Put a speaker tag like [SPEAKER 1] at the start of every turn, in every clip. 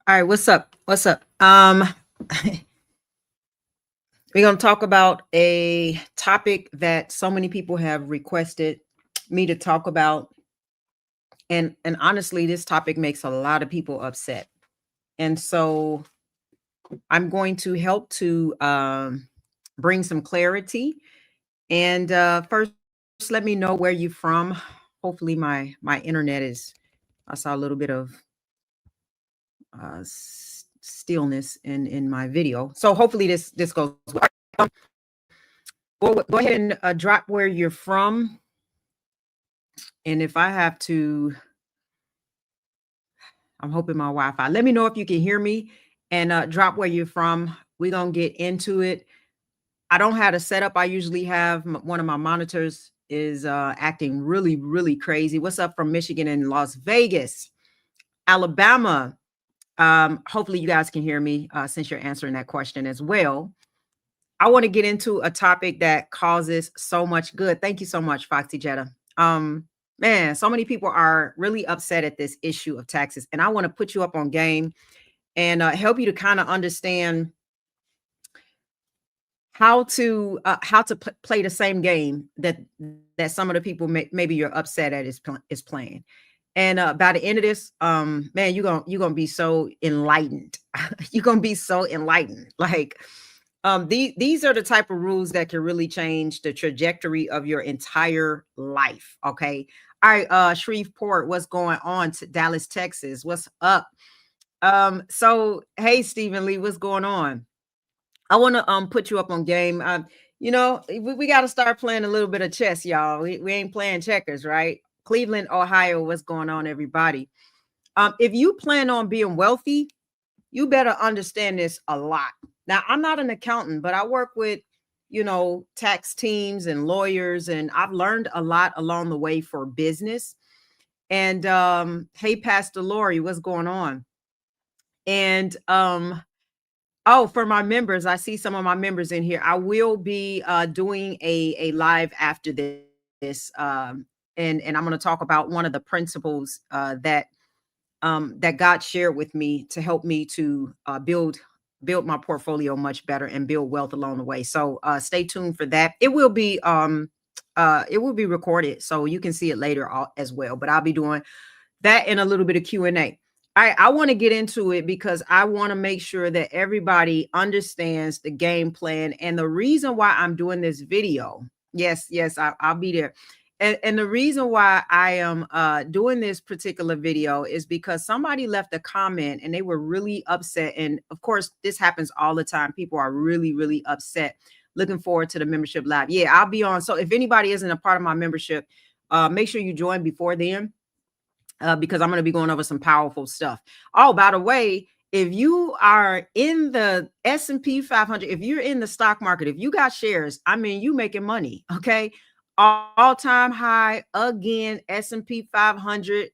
[SPEAKER 1] All right, what's up? What's up? We're going to talk about a topic that so many people have requested me to talk about, and honestly, this topic makes a lot of people upset. And so I'm going to help to bring some clarity. And first, let me know where you're from. Hopefully, my internet is. I saw a little bit of stillness in my video, so hopefully this goes well. Go ahead and drop where you're from. And if I have to, I'm hoping my Wi-Fi. Let me know if you can hear me and drop where you're from. We're going to get into it. I don't have a setup. I usually have one of my monitors is acting really, really crazy. What's up from Michigan and Las Vegas, Alabama? Hopefully you guys can hear me since you're answering that question as well. I want to get into a topic that causes so much good. Thank you so much, Foxy Jetta. Man, so many people are really upset at this issue of taxes, and I want to put you up on game and help you to kind of understand how to play the same game that some of the people maybe you're upset at is playing. And by the end of this, man, you're gonna be so enlightened. You're gonna be so enlightened. Like, these are the type of rules that can really change the trajectory of your entire life. Okay. All right, Shreveport, what's going on? To Dallas, Texas, what's up? So hey, Stephen Lee, what's going on? I want to put you up on game. We got to start playing a little bit of chess, y'all. We ain't playing checkers, right? Cleveland, Ohio, what's going on, everybody? If you plan on being wealthy, you better understand this a lot. Now, I'm not an accountant, but I work with, tax teams and lawyers, and I've learned a lot along the way for business. And hey, Pastor Lori, what's going on? And oh, for my members, I see some of my members in here. I will be doing a live after this, and I'm going to talk about one of the principles that God shared with me to help me to build my portfolio much better and build wealth along the way. So stay tuned for that. It will be recorded, so you can see it later as well. But I'll be doing that in a little bit of Q&A. I want to get into it because I want to make sure that everybody understands the game plan and the reason why I'm doing this video. Yes, I'll be there. And the reason why I am doing this particular video is because somebody left a comment and they were really upset. And of course, this happens all the time. People are really, really upset. Looking forward to the membership live. Yeah, I'll be on. So if anybody isn't a part of my membership, make sure you join before then. Because I'm going to be going over some powerful stuff. Oh, by the way, if you are in the S&P 500, if you're in the stock market, if you got shares, I mean, you making money, okay? All-time high again, S&P 500.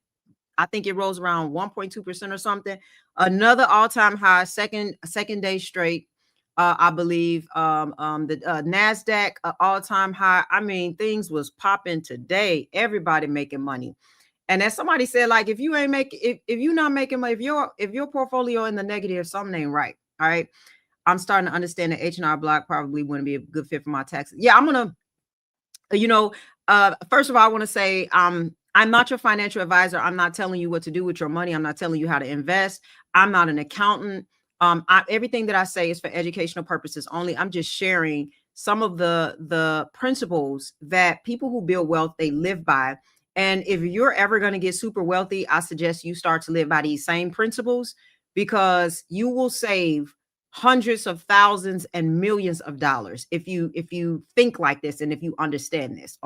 [SPEAKER 1] I think it rose around 1.2% or something. Another all-time high, second day straight. I believe the NASDAQ all-time high. I mean, things was popping today. Everybody making money. And as somebody said, like, if you ain't making, if you're not making money, if your portfolio in the negative, something ain't right. All right. I'm starting to understand that H&R Block probably wouldn't be a good fit for my taxes. Yeah, I'm gonna, first of all, I want to say I'm not your financial advisor. I'm not telling you what to do with your money. I'm not telling you how to invest. I'm not an accountant. Everything that I say is for educational purposes only. I'm just sharing some of the principles that people who build wealth, they live by. And if you're ever going to get super wealthy, I suggest you start to live by these same principles because you will save hundreds of thousands and millions of dollars if you think like this and if you understand this.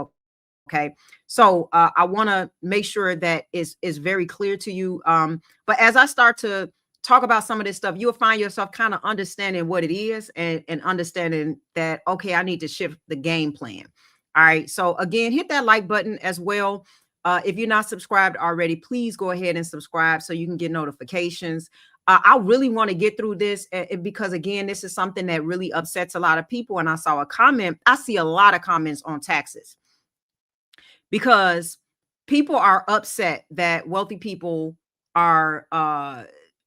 [SPEAKER 1] Okay. So I want to make sure that is very clear to you. But as I start to talk about some of this stuff, you'll find yourself kind of understanding what it is and understanding that, okay, I need to shift the game plan. All right. So again, hit that like button as well. If you're not subscribed already, please go ahead and subscribe so you can get notifications. I really want to get through this because, again, this is something that really upsets a lot of people. And I saw a comment. I see a lot of comments on taxes because people are upset that wealthy people are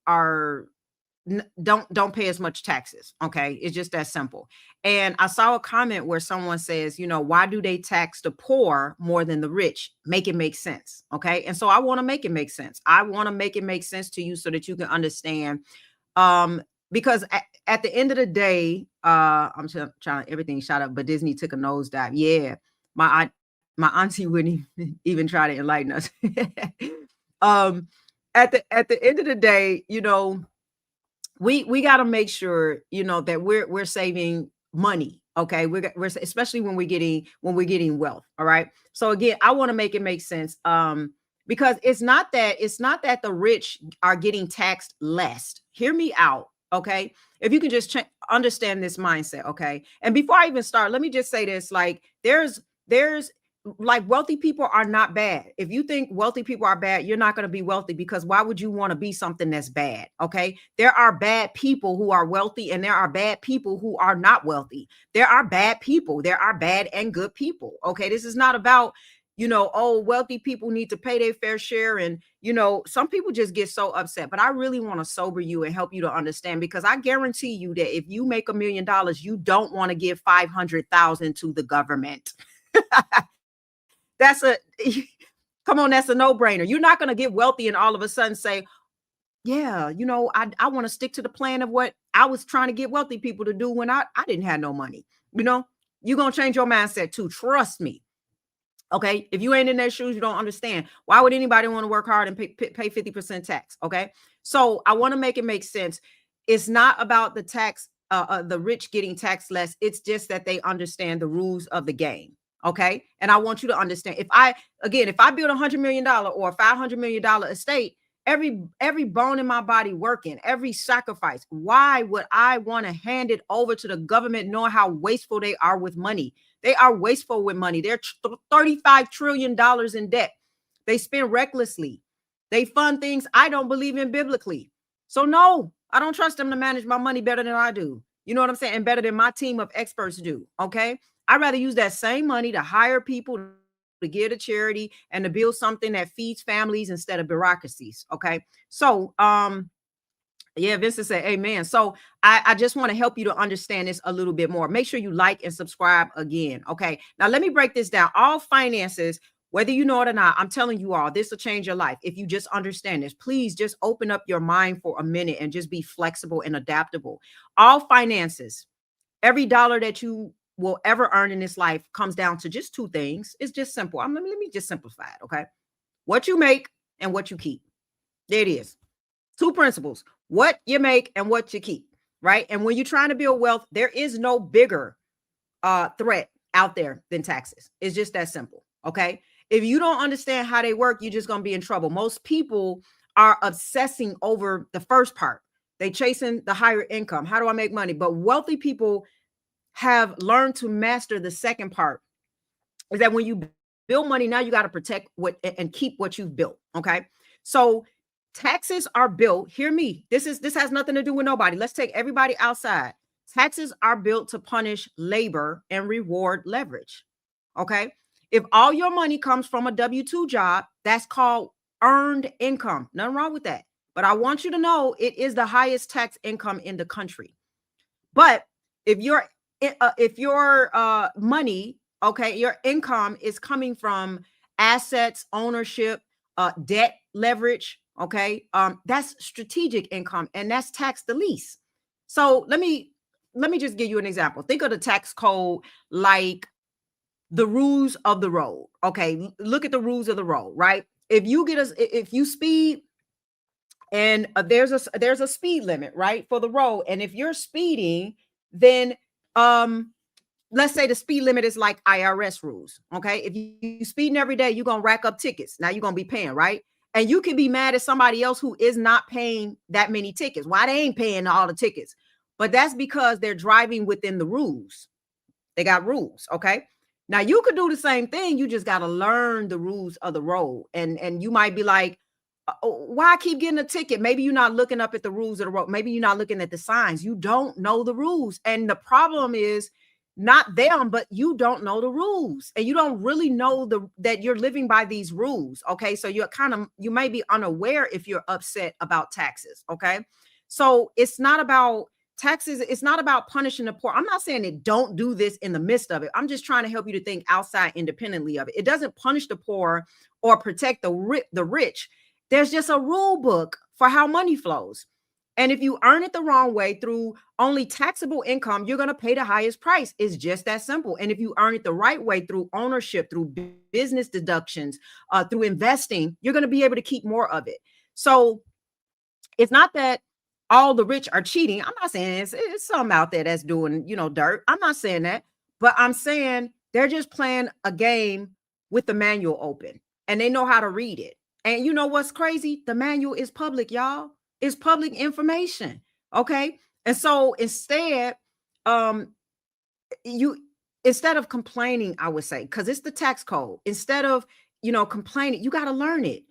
[SPEAKER 1] don't pay as much taxes. Okay, it's just that simple. And I saw a comment where someone says, why do they tax the poor more than the rich? Make it make sense. Okay, and so I want to make it make sense. I want to make it make sense to you so that you can understand. Because at the end of the day, I'm trying everything shot up, but Disney took a nosedive. Yeah, my auntie wouldn't even try to enlighten us. At the end of the day, we got to make sure that we're saving money. Okay, we're especially when we're getting wealth. All right, so again, I want to make it make sense, because it's not that the rich are getting taxed less. Hear me out. Okay, if you can just understand this mindset. Okay, and before I even start, let me just say this: like there's like wealthy people are not bad. If you think wealthy people are bad, you're not going to be wealthy, because why would you want to be something that's bad? Okay. There are bad people who are wealthy, and there are bad people who are not wealthy. There are bad people. There are bad and good people. Okay. This is not about, wealthy people need to pay their fair share. And, some people just get so upset, but I really want to sober you and help you to understand, because I guarantee you that if you make $1 million, you don't want to give 500,000 to the government. That's come on, that's a no-brainer. You're not going to get wealthy and all of a sudden say, yeah, I want to stick to the plan of what I was trying to get wealthy people to do when I didn't have no money. You're going to change your mindset too. Trust me. Okay. If you ain't in their shoes, you don't understand. Why would anybody want to work hard and pay 50% tax? Okay. So I want to make it make sense. It's not about the tax, the rich getting taxed less. It's just that they understand the rules of the game. Okay. And I want you to understand, if I build $100 million or $500 million estate, every bone in my body working, every sacrifice, why would I want to hand it over to the government knowing how wasteful they are with money? They are wasteful with money. They're $35 trillion in debt. They spend recklessly. They fund things I don't believe in biblically. So no, I don't trust them to manage my money better than I do. You know what I'm saying? And better than my team of experts do. Okay. I'd rather use that same money to hire people to give to charity and to build something that feeds families instead of bureaucracies. Okay. So, yeah, Vincent said, amen. So I just want to help you to understand this a little bit more. Make sure you like and subscribe again. Okay. Now let me break this down. All finances, whether you know it or not, I'm telling you all, this will change your life. If you just understand this, please just open up your mind for a minute and just be flexible and adaptable. All finances, every dollar that you will ever earn in this life comes down to just two things. It's just simple. Let me just simplify it. Okay. What you make and what you keep. There it is. Two principles: what you make and what you keep. Right. And when you're trying to build wealth, there is no bigger threat out there than taxes. It's just that simple. Okay. If you don't understand how they work, you're just going to be in trouble. Most people are obsessing over the first part. They chasing the higher income. How do I make money? But wealthy people have learned to master the second part, is that when you build money, now you got to protect what and keep what you've built. Okay. So taxes are built. Hear me. This has nothing to do with nobody. Let's take everybody outside. Taxes are built to punish labor and reward leverage. Okay. If all your money comes from a W-2 job, that's called earned income. Nothing wrong with that. But I want you to know it is the highest tax income in the country. But if your money, okay, your income is coming from assets, ownership, debt, leverage, okay, that's strategic income, and that's taxed the least. So let me just give you an example. Think of the tax code like the rules of the road. Okay, look at the rules of the road, right? If you speed, and there's a speed limit, right, for the road, and if you're speeding, then let's say the speed limit is like IRS rules. Okay. If you speeding every day, you're going to rack up tickets. Now you're going to be paying, right? And you can be mad at somebody else who is not paying that many tickets. Why they ain't paying all the tickets? But that's because they're driving within the rules. They got rules. Okay. Now you could do the same thing. You just got to learn the rules of the road. And you might be like, why I keep getting a ticket? Maybe you're not looking up at the rules of the road. Maybe you're not looking at the signs. You don't know the rules. And the problem is, not them, but you don't know the rules, and you don't really know that you're living by these rules. Okay, so you may be unaware if you're upset about taxes. Okay, so it's not about taxes, it's not about punishing the poor. I'm not saying that don't do this in the midst of it. I'm just trying to help you to think outside independently of it. It doesn't punish the poor or protect the rich. There's just a rule book for how money flows. And if you earn it the wrong way through only taxable income, you're going to pay the highest price. It's just that simple. And if you earn it the right way through ownership, through business deductions, through investing, you're going to be able to keep more of it. So it's not that all the rich are cheating. I'm not saying it's some out there that's doing, dirt. I'm not saying that, but I'm saying they're just playing a game with the manual open, and they know how to read it. And you know what's crazy? The manual is public, y'all. It's public information. Okay. And so um, instead of complaining, I would say, because it's the tax code, instead of, complaining, you got to learn it.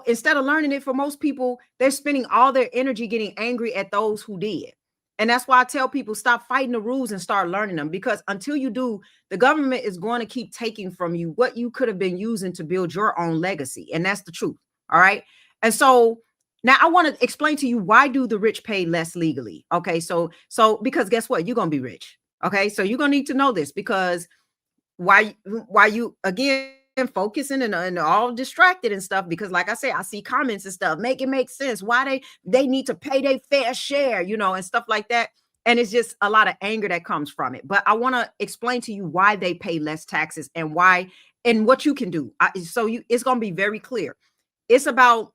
[SPEAKER 1] Instead of learning it, for most people, they're spending all their energy getting angry at those who did. And that's why I tell people, stop fighting the rules and start learning them, because until you do, the government is going to keep taking from you what you could have been using to build your own legacy. And that's the truth. All right. And so now I want to explain to you, why do the rich pay less legally? Okay. So because guess what? You're going to be rich. Okay. So you're going to need to know this, because why you, again, focusing and all distracted and stuff, because like I say, I see comments and stuff, make it make sense why they need to pay their fair share, and stuff like that. And it's just a lot of anger that comes from it. But I want to explain to you why they pay less taxes and why, and what you can do. It's going to be very clear. It's about,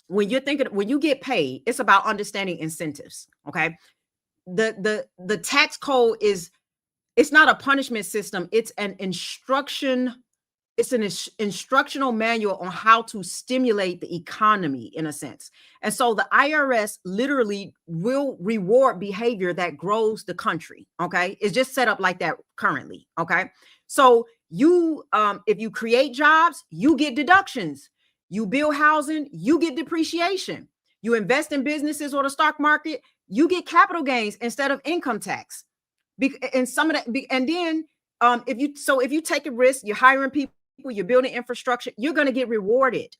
[SPEAKER 1] when you get paid, it's about understanding incentives. Okay. The tax code it's not a punishment system. It's an instructional manual on how to stimulate the economy, in a sense. And so the IRS literally will reward behavior that grows the country. Okay. It's just set up like that currently. Okay. So if you create jobs, you get deductions. You build housing, you get depreciation. You invest in businesses or the stock market, you get capital gains instead of income tax. And some of that, and then if you take a risk, you're hiring people, you're building infrastructure, you're going to get rewarded.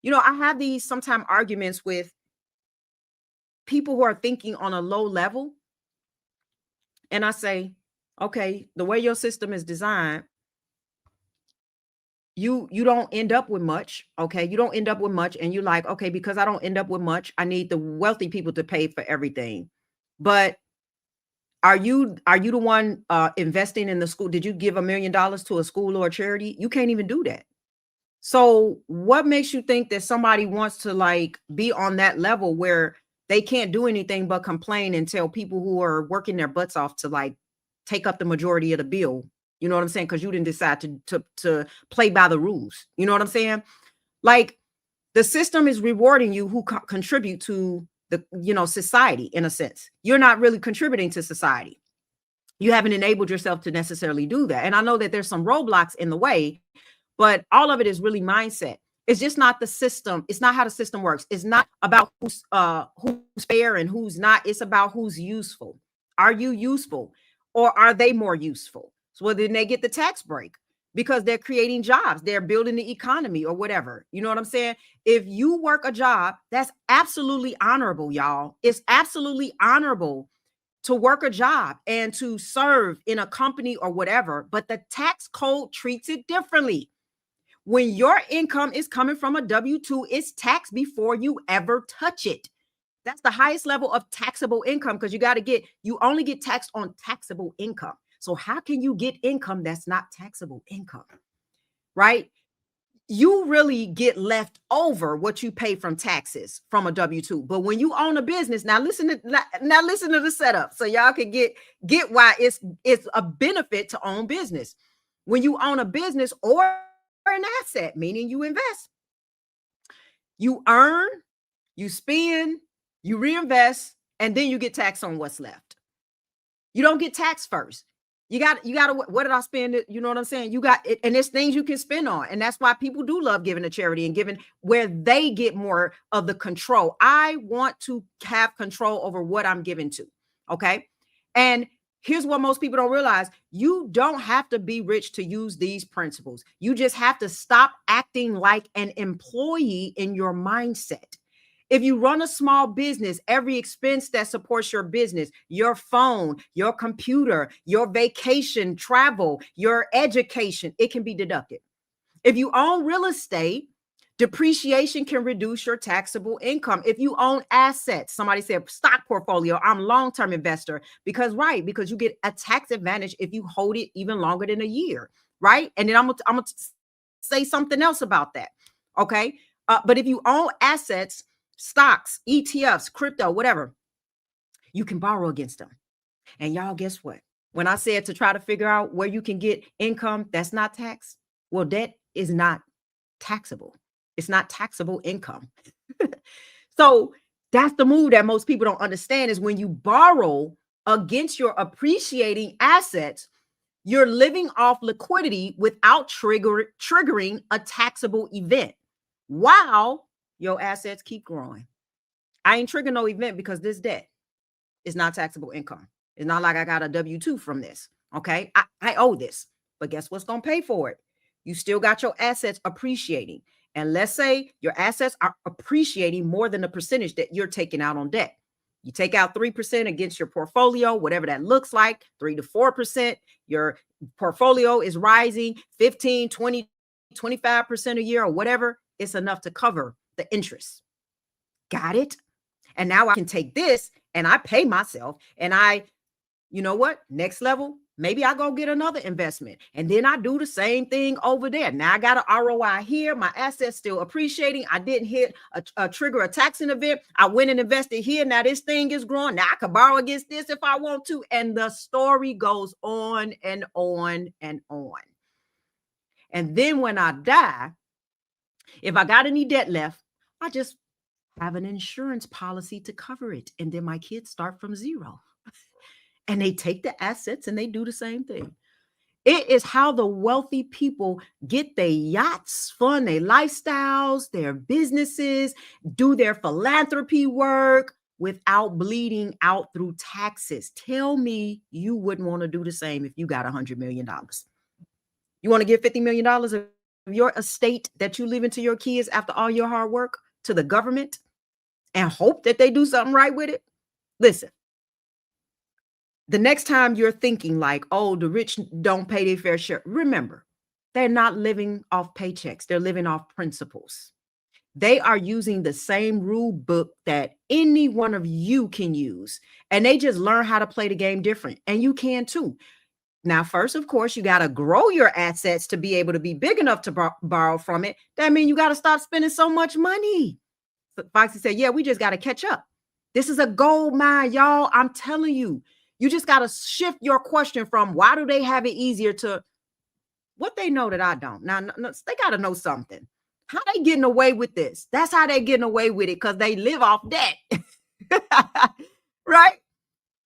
[SPEAKER 1] I have these sometimes arguments with people who are thinking on a low level. And I say, okay, the way your system is designed, you don't end up with much. Okay. You don't end up with much. And you're like, okay, because I don't end up with much, I need the wealthy people to pay for everything. But are you the one investing in the school? Did you give $1 million to a school or a charity? You can't even do that. So what makes you think that somebody wants to be on that level where they can't do anything but complain and tell people who are working their butts off to take up the majority of the bill? You know what I'm saying? Because you didn't decide to play by the rules. You know what I'm saying? The system is rewarding you who contribute to the society, in a sense. You're not really contributing to society. You haven't enabled yourself to necessarily do that. And I know that there's some roadblocks in the way, but all of it is really mindset. It's just not the system. It's not how the system works. It's not about who's fair and who's not. It's about who's useful. Are you useful, or are they more useful? So then they get the tax break because they're creating jobs, they're building the economy or whatever. You know what I'm saying? If you work a job, that's absolutely honorable, y'all. It's absolutely honorable to work a job and to serve in a company or whatever, but the tax code treats it differently. When your income is coming from a W-2, it's taxed before you ever touch it. That's the highest level of taxable income, because you only get taxed on taxable income. So how can you get income that's not taxable income, right? You really get left over what you pay from taxes from a W-2. But when you own a business, now listen to the setup, so y'all can get why it's a benefit to own business. When you own a business or an asset, meaning you invest, you earn, you spend, you reinvest, and then you get taxed on what's left. You don't get taxed first. You got to, what did I spend it? You know what I'm saying? You got it, and there's things you can spend on. And that's why people do love giving to charity and giving where they get more of the control. I want to have control over what I'm giving to. Okay. And Here's what most people don't realize. You don't have to be rich to use these principles. You just have to stop acting like an employee in your mindset. If you run a small business, every expense that supports your business, your phone, your computer, your vacation, travel, your education, it can be deducted. If you own real estate, depreciation can reduce your taxable income. If you own assets, somebody said stock portfolio, I'm long-term investor because you get a tax advantage if you hold it even longer than a year, right? And then I'm gonna say something else about that, okay? But if you own assets, stocks, ETFs, crypto, whatever, you can borrow against them. And y'all, guess what? When I said to try to figure out where you can get income that's not taxed, well, debt is not taxable. It's not taxable income. So that's the move that most people don't understand is when you borrow against your appreciating assets, you're living off liquidity without triggering a taxable event while your assets keep growing. I ain't triggering no event because this debt is not taxable income. It's not like I got a W-2 from this. Okay. I owe this, but guess what's going to pay for it? You still got your assets appreciating. And let's say your assets are appreciating more than the percentage that you're taking out on debt. You take out 3% against your portfolio, whatever that looks like, 3 to 4%. Your portfolio is rising 15, 20, 25% a year or whatever. It's enough to cover the interest. Got it? And now I can take this and I pay myself and you know what? Next level, maybe I go get another investment and then I do the same thing over there. Now I got an ROI here. My assets still appreciating. I didn't hit a trigger a taxing event. I went and invested here. Now this thing is growing. Now I can borrow against this if I want to. And the story goes on and on and on. And then when I die, if I got any debt left, I just have an insurance policy to cover it. And then my kids start from zero. And they take the assets and they do the same thing. It is how the wealthy people get their yachts, fund their lifestyles, their businesses, do their philanthropy work without bleeding out through taxes. Tell me you wouldn't want to do the same if you got $100 million. You want to give $50 million of your estate that you leave into your kids after all your hard work to the government and hope that they do something right with it? Listen. The next time you're thinking like, oh, the rich don't pay their fair share, remember, they're not living off paychecks. They're living off principles. They are using the same rule book that any one of you can use. And they just learn how to play the game different. And you can too. Now, first, of course, you got to grow your assets to be able to be big enough to borrow from it. That means you got to stop spending so much money. Foxy said, yeah, we just got to catch up. This is a gold mine, y'all. I'm telling you. You just got to shift your question from why do they have it easier to what they know that I don't. Now, they got to know something. How they getting away with this? That's how they getting away with it because they live off debt. Right?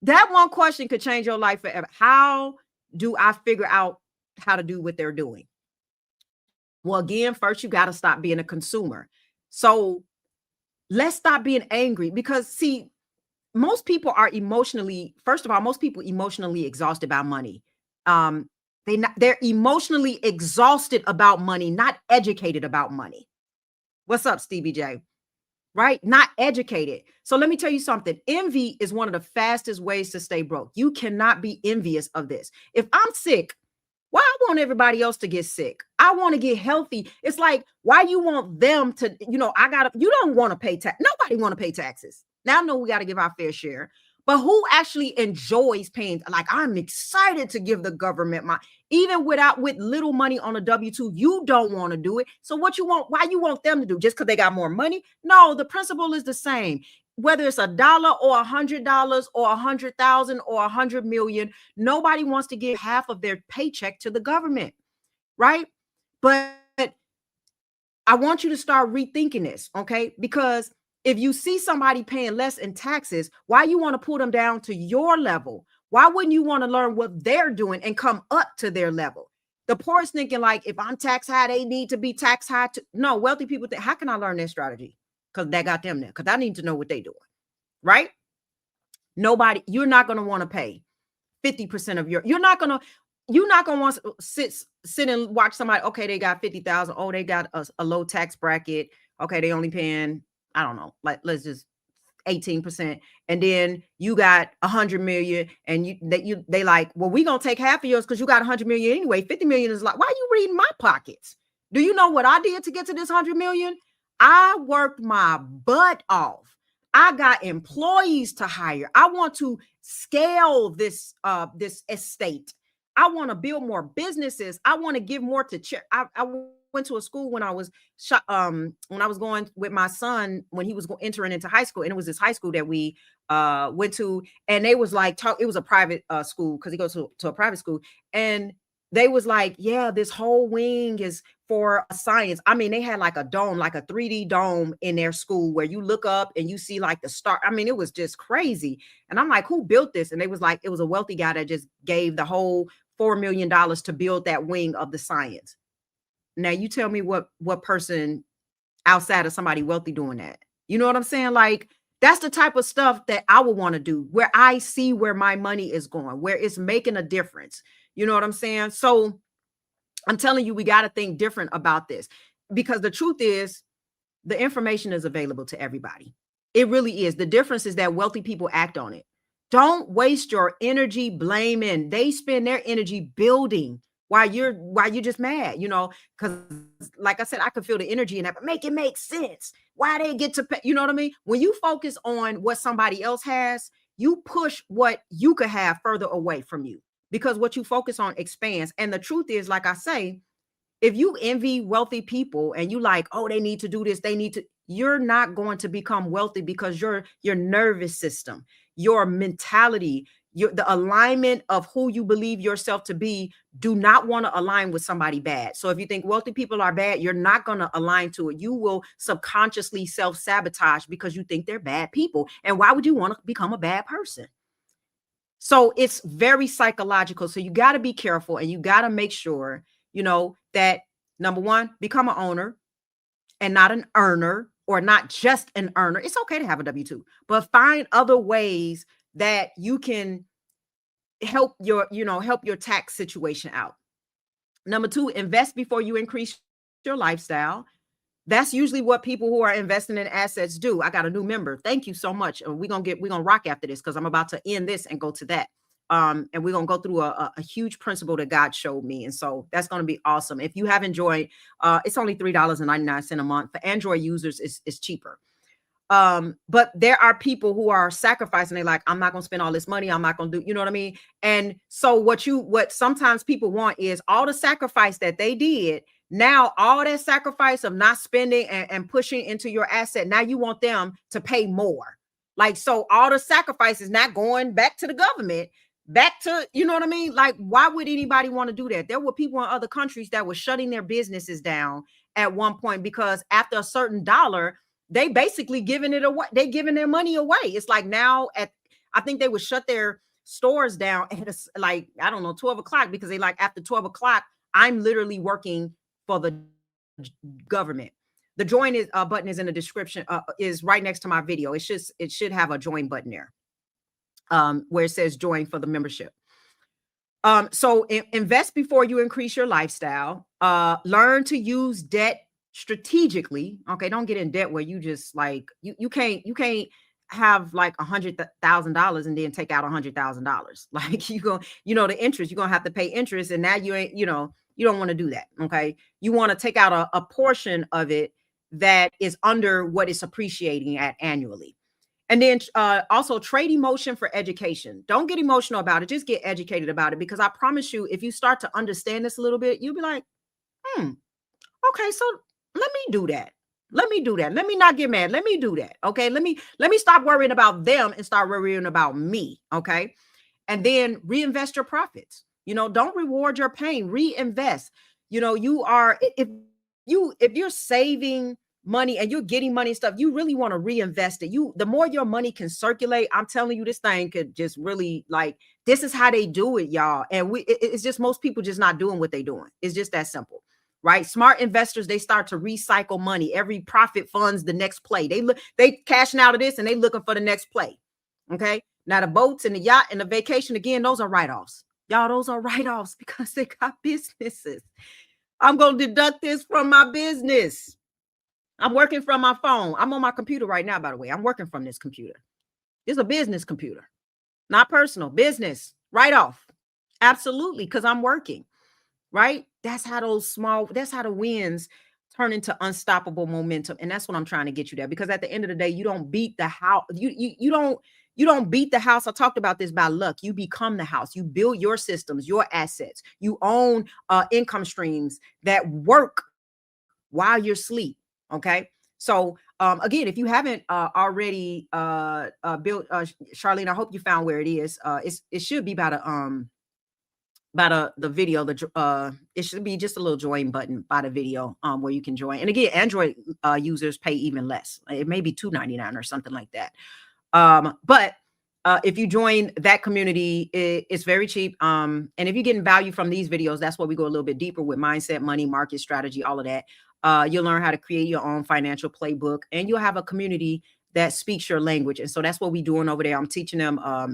[SPEAKER 1] That one question could change your life forever. How do I figure out how to do what they're doing? Well, again, first, you got to stop being a consumer. So let's stop being angry because, see, most people are first of all, most people emotionally exhausted about money. They're emotionally exhausted about money, not educated about money. What's up, Stevie J? Right? Not educated. So let me tell you something. Envy is one of the fastest ways to stay broke. You cannot be envious of this. If I'm sick, why I want everybody else to get sick? I want to get healthy. It's like, why you want them to, you don't want to pay tax. Nobody want to pay taxes. Now I know we got to give our fair share, but who actually enjoys paying? Like, I'm excited to give the government even with little money on a W-2, you don't want to do it. So what you want, why you want them to do? Just because they got more money? No, the principle is the same. Whether it's $1 or $100 or 100,000 or 100 million, nobody wants to give half of their paycheck to the government, right? But I want you to start rethinking this, okay? Because if you see somebody paying less in taxes, why you want to pull them down to your level? Why wouldn't you want to learn what they're doing and come up to their level? The poor is thinking like, if I'm tax high, they need to be tax high too. No, wealthy people think, how can I learn their strategy? Because that got them there. Because I need to know what they're doing, right? You're not going to want to pay 50% of you're not gonna want to sit and watch somebody. Okay, they got 50,000. Oh, they got a low tax bracket. Okay, they only paying, I don't know, like let's just 18%. And then you got 100 million, and they like, well, we gonna take half of yours because you got 100 million anyway. 50 million is like, why are you reading my pockets? Do you know what I did to get to this 100 million? I worked my butt off. I got employees to hire. I want to scale this estate. I want to build more businesses. I want to give more to charity. I went to a school when I was when I was going with my son when he was entering into high school, and it was this high school that we went to, and they was like it was a private school because he goes to a private school, and they was like, yeah, this whole wing is for science. I mean, they had like a dome, like a 3D dome in their school where you look up and you see like the star. I mean, it was just crazy. And I'm like, who built this? And they was like, it was a wealthy guy that just gave the whole $4 million to build that wing of the science. Now you tell me what person outside of somebody wealthy doing that. You know what I'm saying? Like, that's the type of stuff that I would want to do, where I see where my money is going, where it's making a difference. You know what I'm saying? So I'm telling you, we got to think different about this, because the truth is the information is available to everybody. It really is. The difference is that wealthy people act on it. Don't waste your energy blaming. They spend their energy building while you're just mad, you know, because like I said, I can feel the energy in that, but make it make sense. Why they get to pay, you know what I mean? When you focus on what somebody else has, you push what you could have further away from you, because what you focus on expands. And the truth is, like I say, if you envy wealthy people and you like, oh, they need to do this, you're not going to become wealthy, because your nervous system, your mentality, the alignment of who you believe yourself to be do not want to align with somebody bad. So if you think wealthy people are bad, you're not going to align to it. You will subconsciously self-sabotage because you think they're bad people. And why would you want to become a bad person? So it's very psychological. So you got to be careful, and you got to make sure, you know, that number one, become an owner and not an earner, or not just an earner. It's okay to have a W-2, but find other ways that you can help your tax situation out. Number two, invest before you increase your lifestyle. That's usually what people who are investing in assets do. I got a new member. Thank you so much. We're gonna rock after this, because I'm about to end this and go to that. And we're gonna go through a huge principle that God showed me. And so that's gonna be awesome. If you haven't joined, it's only $3.99 a month. For Android users, it's cheaper. But there are people who are sacrificing. They're like, I'm not gonna spend all this money. I'm not gonna do, you know what I mean? And so what sometimes people want is all the sacrifice that they did. Now, all that sacrifice of not spending and pushing into your asset, now you want them to pay more. Like, so all the sacrifice is not going back to the government, back to, you know what I mean? Like, why would anybody want to do that? There were people in other countries that were shutting their businesses down at one point, because after a certain dollar, they basically giving it away. They giving their money away. It's like now I think they would shut their stores down at like, I don't know, 12 o'clock, because they like, after 12 o'clock, I'm literally working for the government. The join button is in the description, is right next to my video. It should have a join button there, where it says join for the membership. So invest before you increase your lifestyle. Learn to use debt strategically. Okay, don't get in debt where you just like you can't have like $100,000 and then take out $100,000. Like the interest, you're gonna have to pay interest, and now you ain't, you don't want to do that. Okay, you want to take out a portion of it that is under what it's appreciating at annually. And then also trade emotion for education. Don't get emotional about it. Just get educated about it, because I promise you, if you start to understand this a little bit, you'll be like, okay, so let me do that. Let me do that. Let me not get mad. Let me do that. Okay. Let me stop worrying about them and start worrying about me. Okay. And then reinvest your profits. Don't reward your pain. Reinvest. If you're saving money and you're getting money and stuff, you really want to reinvest it. The more your money can circulate, I'm telling you, this thing could just really, like, this is how they do it, y'all. And it's just most people just not doing what they're doing. It's just that simple. Right? Smart investors, they start to recycle money. Every profit funds the next play. They cashing out of this and they looking for the next play. Okay. Now the boats and the yacht and the vacation, again, those are write-offs. Y'all, those are write-offs because they got businesses. I'm going to deduct this from my business. I'm working from my phone. I'm on my computer right now, by the way. I'm working from this computer. It's a business computer, not personal, business, write-off. Absolutely, because I'm working, right? That's how the wins turn into unstoppable momentum. And that's what I'm trying to get you there. Because at the end of the day, you don't beat the house. You don't beat the house. I talked about this by luck. You become the house. You build your systems, your assets. You own income streams that work while you're asleep. Okay. So again, if you haven't already built, Charlene, I hope you found where it is. It should be about the video. It should be just a little join button by the video where you can join. And again, Android users pay even less. It may be $2.99 or something like that. But if you join that community, it's very cheap. And if you're getting value from these videos, that's where we go a little bit deeper with mindset, money, market strategy, all of that. You'll learn how to create your own financial playbook, and you'll have a community that speaks your language. And so that's what we're doing over there. I'm teaching them, a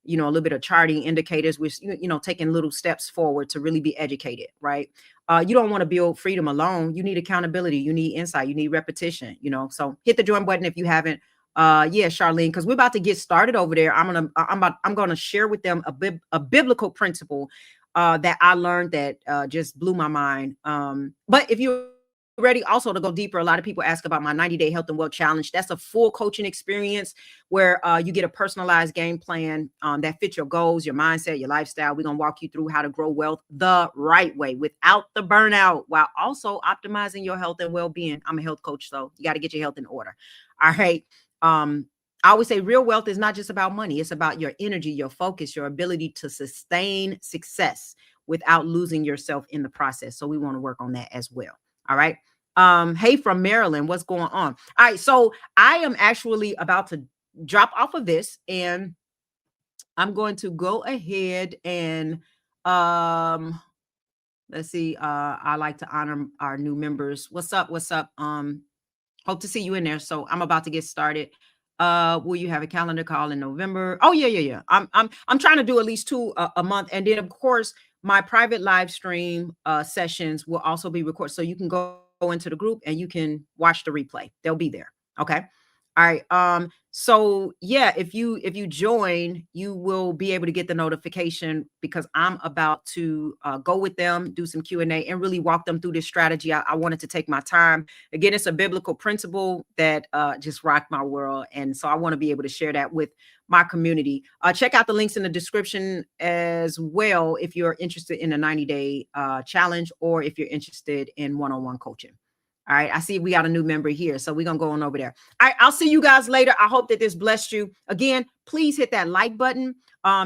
[SPEAKER 1] little bit of charting indicators, which, taking little steps forward to really be educated, right? You don't want to build freedom alone. You need accountability. You need insight. You need repetition, so hit the join button if you haven't. Yeah, Charlene, because we're about to get started over there. I'm gonna share with them a biblical principle that I learned that just blew my mind. But if you're ready also to go deeper, a lot of people ask about my 90-day health and wealth challenge. That's a full coaching experience where you get a personalized game plan that fits your goals, your mindset, your lifestyle. We're gonna walk you through how to grow wealth the right way without the burnout, while also optimizing your health and well-being. I'm a health coach, so you got to get your health in order. All right. I always say real wealth is not just about money. It's about your energy, your focus, your ability to sustain success without losing yourself in the process. So we want to work on that as well. All right. Hey, from Maryland, what's going on? All right. So I am actually about to drop off of this, and I'm going to go ahead and let's see. I like to honor our new members. What's up? What's up? Hope to see you in there. So I'm about to get started. Will you have a calendar call in November? Oh, yeah. I'm trying to do at least 2 a month. And then of course, my private live stream sessions will also be recorded. So you can go into the group and you can watch the replay. They'll be there. Okay. All right. So yeah, if you join, you will be able to get the notification, because I'm about to go with them, do some Q&A, and really walk them through this strategy. I wanted to take my time. Again, it's a biblical principle that just rocked my world. And so I want to be able to share that with my community. Check out the links in the description as well if you're interested in a 90-day challenge, or if you're interested in one-on-one coaching. All right. I see we got a new member here, so we're going to go on over there. All right. I'll see you guys later. I hope that this blessed you. Again, please hit that like button.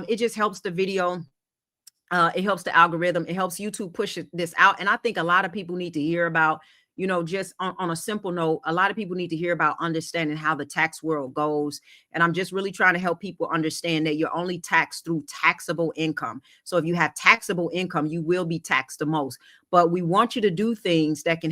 [SPEAKER 1] It just helps the video. It helps the algorithm. It helps YouTube push this out. And I think a lot of people need to hear about, just on a simple note, a lot of people need to hear about understanding how the tax world goes. And I'm just really trying to help people understand that you're only taxed through taxable income. So if you have taxable income, you will be taxed the most. But we want you to do things that can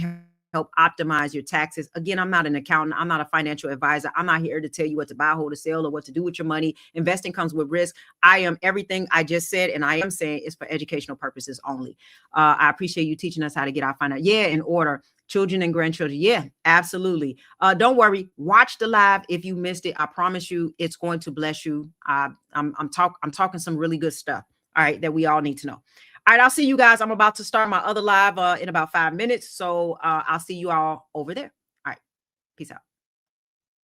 [SPEAKER 1] help optimize your taxes. Again, I'm not an accountant. I'm not a financial advisor. I'm not here to tell you what to buy, hold, or sell, or what to do with your money. Investing comes with risk. I am everything I just said, and I am saying it's for educational purposes only. I appreciate you teaching us how to get our finance, in order. Children and grandchildren. Yeah, absolutely. Don't worry. Watch the live if you missed it. I promise you, it's going to bless you. I'm talking some really good stuff. All right, that we all need to know. All right, I'll see you guys. I'm about to start my other live in about 5 minutes. So I'll see you all over there. All right, peace out.